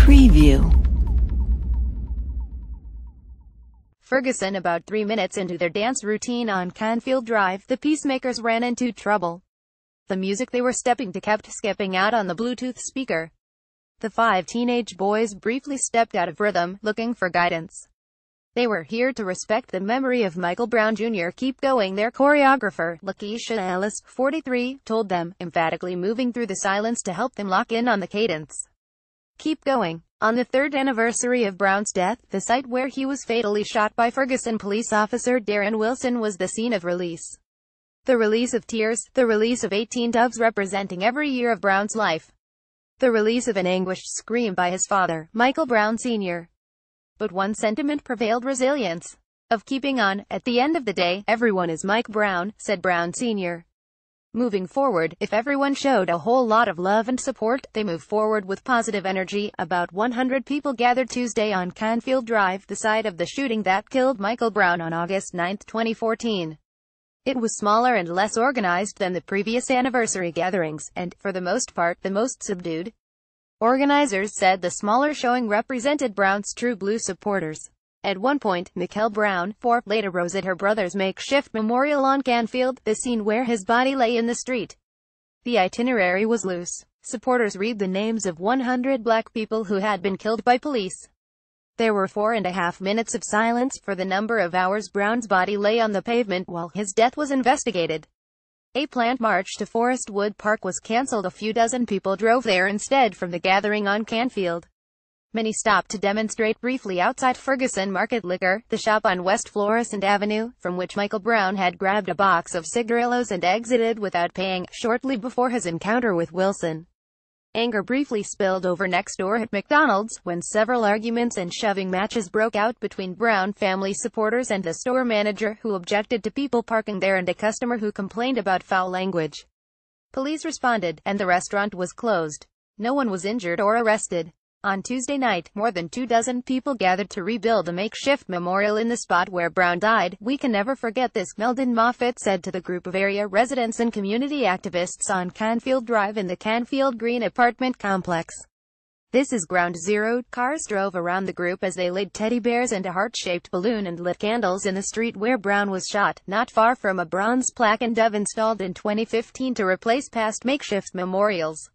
Preview. Ferguson. About 3 minutes into their dance routine on Canfield Drive, the Peacemakers ran into trouble. The music they were stepping to kept skipping out on the Bluetooth speaker. The 5 teenage boys briefly stepped out of rhythm, looking for guidance. They were here to respect the memory of Michael Brown Jr. Keep going, their choreographer, Lakeisha Ellis, 43, told them, emphatically moving through the silence to help them lock in on the cadence. Keep going. On the 3rd anniversary of Brown's death, the site where he was fatally shot by Ferguson police officer Darren Wilson was the scene of release. The release of tears, the release of 18 doves representing every year of Brown's life. The release of an anguished scream by his father, Michael Brown Sr. But one sentiment prevailed: resilience. Of keeping on. At the end of the day, everyone is Mike Brown, said Brown Sr. Moving forward, if everyone showed a whole lot of love and support, they move forward with positive energy. About 100 people gathered Tuesday on Canfield Drive, the site of the shooting that killed Michael Brown on August 9, 2014. It was smaller and less organized than the previous anniversary gatherings, and, for the most part, the most subdued. Organizers said the smaller showing represented Brown's true blue supporters. At one point, Mikel Brown, 4, later rose at her brother's makeshift memorial on Canfield, the scene where his body lay in the street. The itinerary was loose. Supporters read the names of 100 black people who had been killed by police. There were 4.5 minutes of silence for the number of hours Brown's body lay on the pavement while his death was investigated. A planned march to Forest Wood Park was cancelled. A few dozen people drove there instead from the gathering on Canfield. Many stopped to demonstrate briefly outside Ferguson Market Liquor, the shop on West Florissant Avenue, from which Michael Brown had grabbed a box of cigarillos and exited without paying, shortly before his encounter with Wilson. Anger briefly spilled over next door at McDonald's, when several arguments and shoving matches broke out between Brown family supporters and the store manager, who objected to people parking there, and a customer who complained about foul language. Police responded, and the restaurant was closed. No one was injured or arrested. On Tuesday night, more than 24 people gathered to rebuild a makeshift memorial in the spot where Brown died. "We can never forget this," Meldon Moffett said to the group of area residents and community activists on Canfield Drive in the Canfield Green apartment complex. "This is ground zero." Cars drove around the group as they laid teddy bears and a heart-shaped balloon and lit candles in the street where Brown was shot, not far from a bronze plaque and dove installed in 2015 to replace past makeshift memorials.